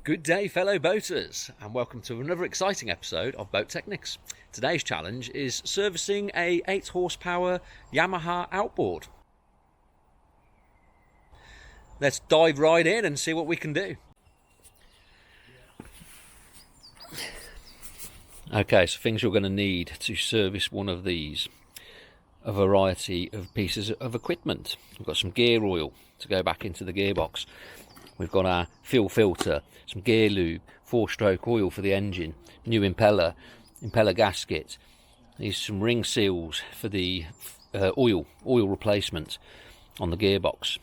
Good day, fellow boaters, and welcome to another exciting episode of Boat Technics. Today's challenge is servicing a 8 horsepower Yamaha outboard. Let's dive right in and see what we can do. Okay, so things you're going to need to service one of these: a variety of pieces of equipment. We've got some gear oil to go back into the gearbox. We've got our fuel filter, some gear lube, 4-stroke oil for the engine, new impeller gasket, these some ring seals for the oil replacement on the gearbox,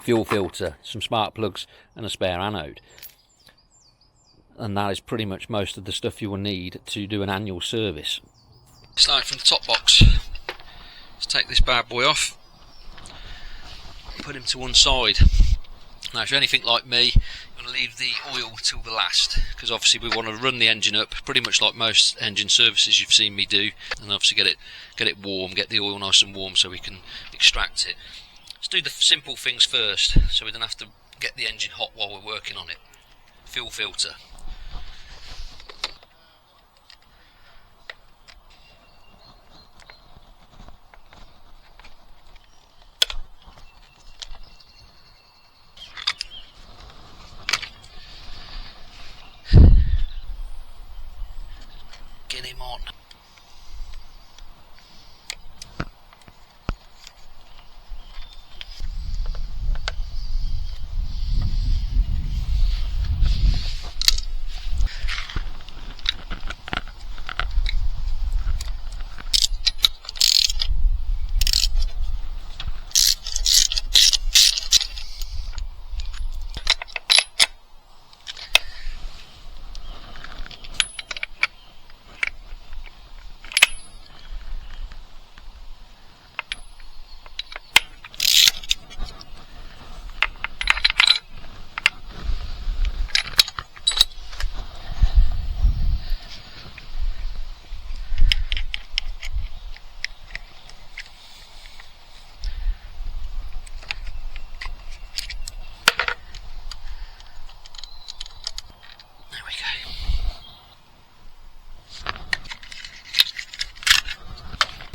fuel filter, some spark plugs and a spare anode. And that is pretty much most of the stuff you will need to do an annual service. Start from the top box. Let's take this bad boy off, put him to one side. Now, if you're anything like me, you're going to leave the oil till the last, because obviously we want to run the engine up pretty much like most engine services you've seen me do, and obviously get it warm, get the oil nice and warm so we can extract it. Let's do the simple things first, so we don't have to get the engine hot while we're working on it. Fuel filter. Get him on.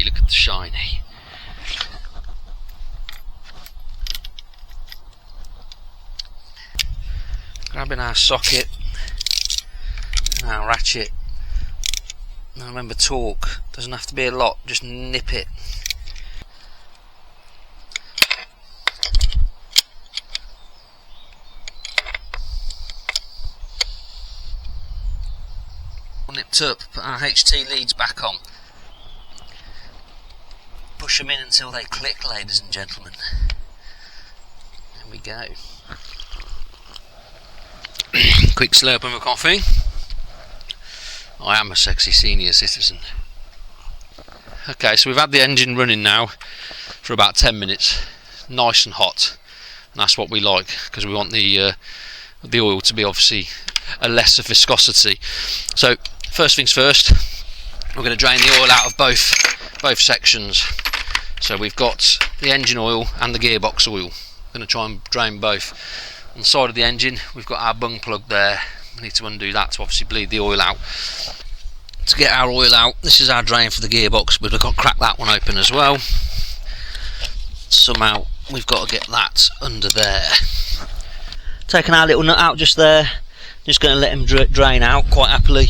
Look at the shiny. Grabbing our socket and our ratchet. Now remember, torque doesn't have to be a lot, just nip it. Nipped up, put our HT leads back on. Push them in until they click, ladies and gentlemen. There we go. Quick slurp of my coffee. I am a sexy senior citizen. Okay, so we've had the engine running now for about 10 minutes, nice and hot, and that's what we like, because we want the oil to be obviously a lesser viscosity. So first things first, we're going to drain the oil out of both sections. So we've got the engine oil and the gearbox oil. I'm going to try and drain both. On the side of the engine, we've got our bung plug there. We need to undo that to obviously bleed the oil out. To get our oil out, this is our drain for the gearbox, but we've got to crack that one open as well. Somehow we've got to get that under there. Taking our little nut out just there. Just going to let him drain out quite happily.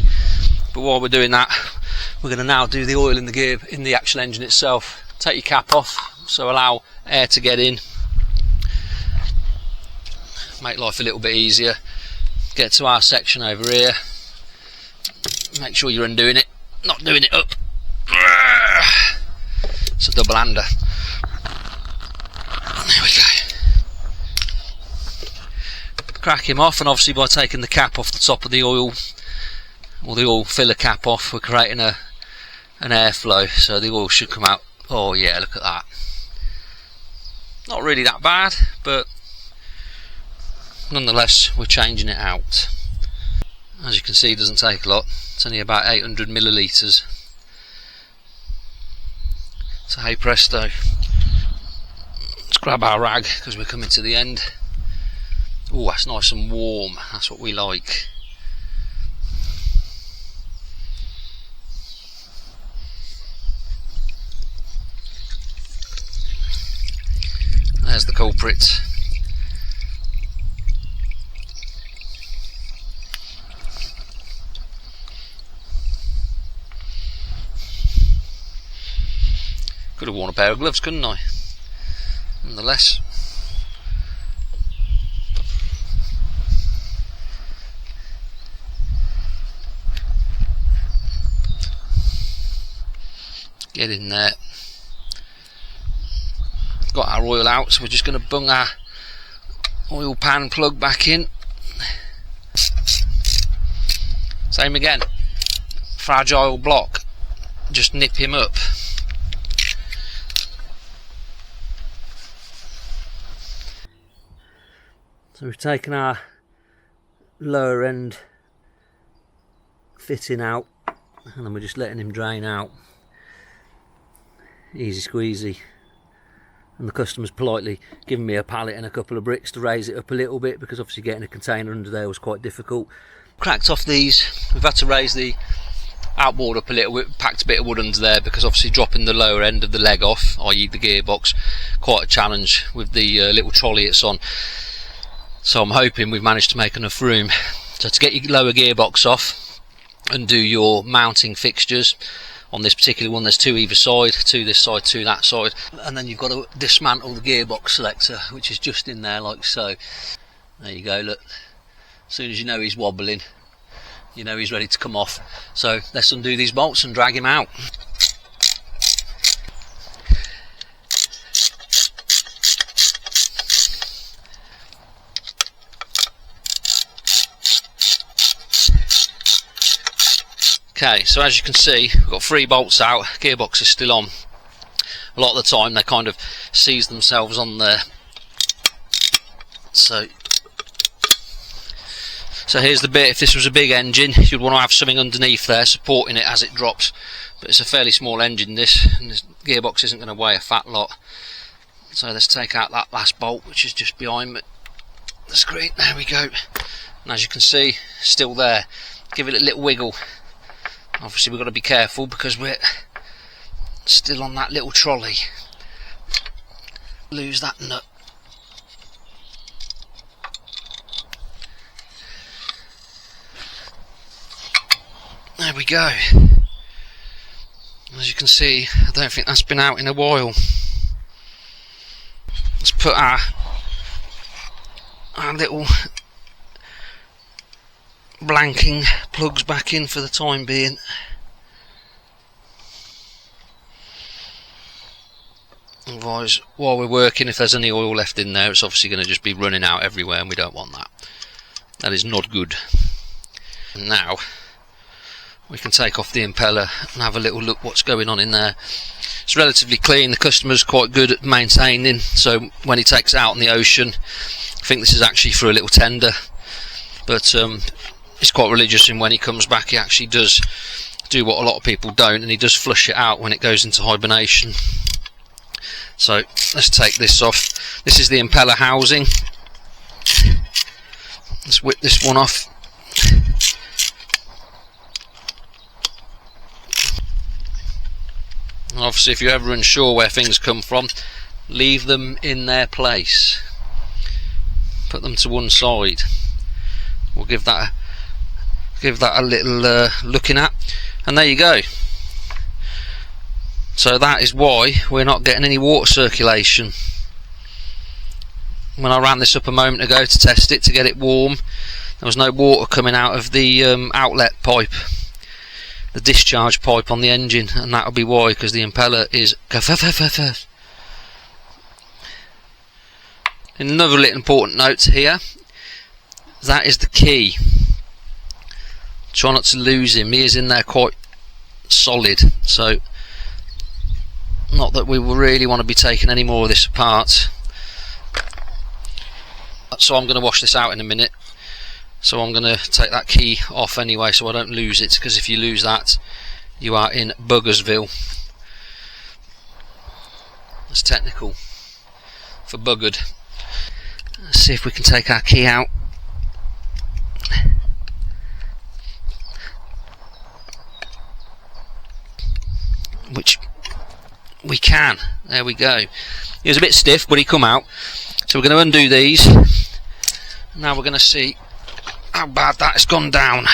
But while we're doing that, we're going to now do the oil in the actual engine itself. Take your cap off, so allow air to get in. Make life a little bit easier. Get to our section over here. Make sure you're undoing it, not doing it up. It's a double hander. There we go. Crack him off, and obviously by taking the cap off the top of the oil, or the oil filler cap off, we're creating an airflow, so the oil should come out. Oh yeah, look at that. Not really that bad, but nonetheless we're changing it out. As you can see, it doesn't take a lot. It's only about 800 millilitres. So hey presto. Let's grab our rag because we're coming to the end. Oh, that's nice and warm, that's what we like. There's the culprit. Could have worn a pair of gloves, couldn't I? Nonetheless. Get in there. Got our oil out, so we're just going to bung our oil pan plug back in. Same again. Fragile block. Just nip him up. So we've taken our lower end fitting out, and then we're just letting him drain out. Easy squeezy. And the customer's politely given me a pallet and a couple of bricks to raise it up a little bit, because obviously getting a container under there was quite difficult. Cracked off these. We've had to raise the outboard up a little bit, packed a bit of wood under there, because obviously dropping the lower end of the leg off, i.e. the gearbox, quite a challenge with the little trolley it's on. So I'm hoping we've managed to make enough room. So to get your lower gearbox off and do your mounting fixtures, on this particular one there's two either side, two this side, two that side, and then you've got to dismantle the gearbox selector, which is just in there like so. There you go, look. As soon as you know he's wobbling, you know he's ready to come off. So let's undo these bolts and drag him out. Okay, so as you can see, we've got 3 bolts out, gearbox is still on. A lot of the time they kind of seize themselves on there. So here's the bit. If this was a big engine, you'd want to have something underneath there supporting it as it drops. But it's a fairly small engine this, and this gearbox isn't going to weigh a fat lot. So let's take out that last bolt, which is just behind the screen. There we go. And as you can see, still there. Give it a little wiggle. Obviously we've got to be careful because we're still on that little trolley. Lose that nut. There we go. As you can see, I don't think that's been out in a while. Let's put our little blanking plugs back in for the time being. Otherwise, while we're working, if there's any oil left in there, it's obviously going to just be running out everywhere, and we don't want that. That is not good. And now we can take off the impeller and have a little look what's going on in there. It's relatively clean. The customer's quite good at maintaining, so when he takes it out in the ocean, I think this is actually for a little tender, but he's quite religious, and when he comes back he actually does do what a lot of people don't, and he does flush it out when it goes into hibernation. So let's take this off. This is the impeller housing. Let's whip this one off. Obviously if you're ever unsure where things come from, leave them in their place. Put them to one side. We'll give that a little looking at, and there you go. So that is why we're not getting any water circulation. When I ran this up a moment ago to test it, to get it warm, there was no water coming out of the outlet pipe, the discharge pipe on the engine, and that'll be why, because the impeller is Another little important note here, that is the key. Try not to lose him. He is in there quite solid, so not that we will really want to be taking any more of this apart. So I'm going to wash this out in a minute, so I'm going to take that key off anyway so I don't lose it, because if you lose that you are in Buggersville. That's technical for buggered. Let's see if we can take our key out. Which we can. There we go. He was a bit stiff, but he come out. So we're going to undo these. Now we're going to see how bad that has gone down.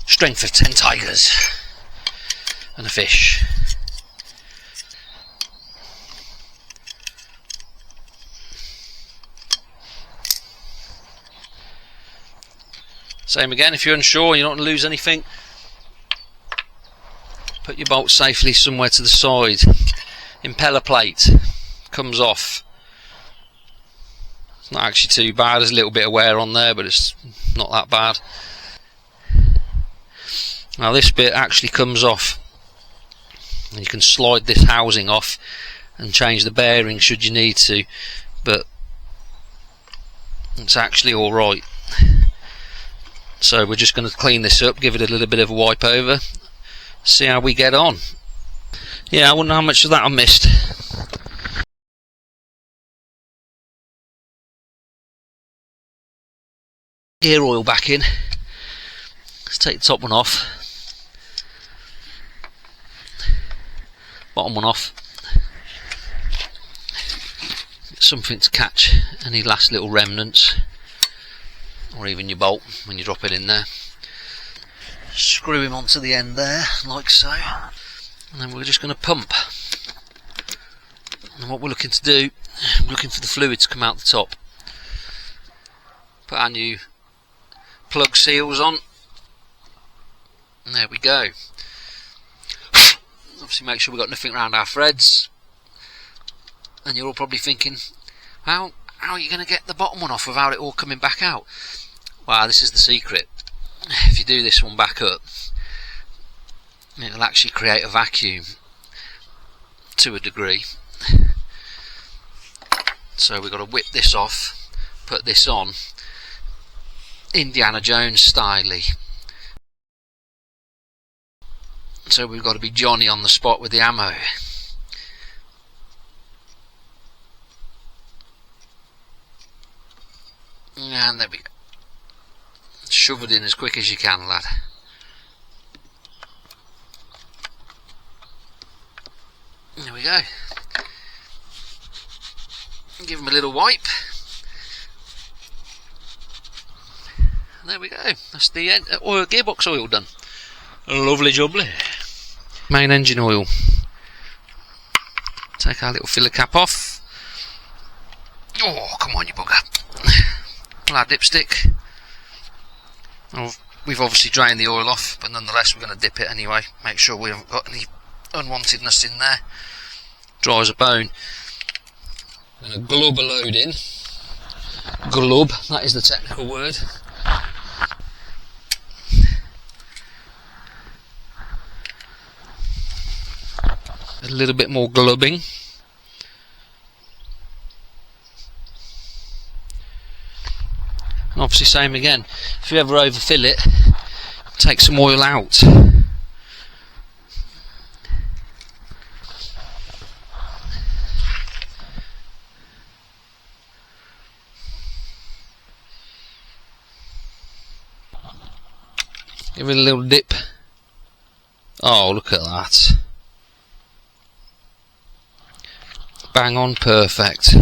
Strength of 10 tigers and a fish. Same again, if you're unsure, you don't want to lose anything, put your bolt safely somewhere to the side. Impeller plate comes off. It's not actually too bad, there's a little bit of wear on there, but it's not that bad. Now this bit actually comes off, and you can slide this housing off and change the bearing should you need to, but it's actually alright. So we're just going to clean this up, give it a little bit of a wipe over, see how we get on. Yeah, I wonder how much of that I missed. Gear oil back in. Let's take the top one off. Bottom one off. Something to catch any last little remnants, or even your bolt when you drop it in there. Screw him onto the end there, like so, and then we're just going to pump. And what we're looking to do, we're looking for the fluid to come out the top. Put our new plug seals on, and there we go. Obviously make sure we've got nothing around our threads, and you're all probably thinking, how are you going to get the bottom one off without it all coming back out? Well, this is the secret. If you do this one back up, it'll actually create a vacuum to a degree. So we've got to whip this off, put this on, Indiana Jones styley. So we've got to be Johnny on the spot with the ammo. And there we go. Shove it in as quick as you can, lad. There we go. Give him a little wipe. And there we go. That's the end. Gearbox oil done. Lovely jubbly. Main engine oil. Take our little filler cap off. Oh, come on, you bugger. Pull our dipstick. Oh, we've obviously drained the oil off, but nonetheless we're going to dip it anyway. Make sure we haven't got any unwantedness in there. Dry as a bone. I'm going to glub a load in. Glub, that is the technical word. A little bit more glubbing. And obviously same again, if you ever overfill it, take some oil out. Give it a little dip. Oh, look at that. Bang on, perfect.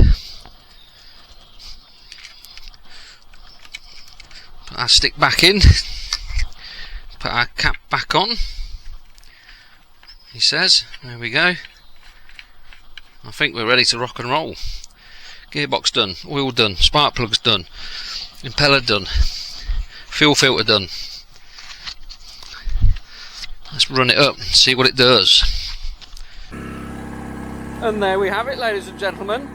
Put our stick back in. Put our cap back on. He says, there we go. I think we're ready to rock and roll. Gearbox done, oil done, spark plugs done, impeller done, fuel filter done. Let's run it up and see what it does. And there we have it, ladies and gentlemen.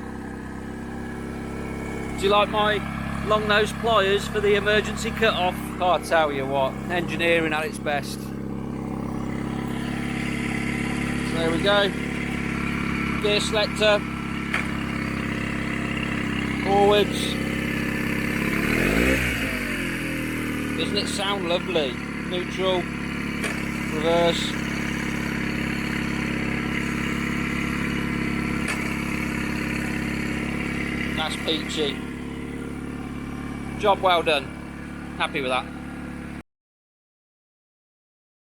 Do you like my long nose pliers for the emergency cut off? Oh, I tell you what, engineering at its best. So there we go. Gear selector. Forwards. Doesn't it sound lovely? Neutral. Reverse. That's peachy. Job well done. Happy with that.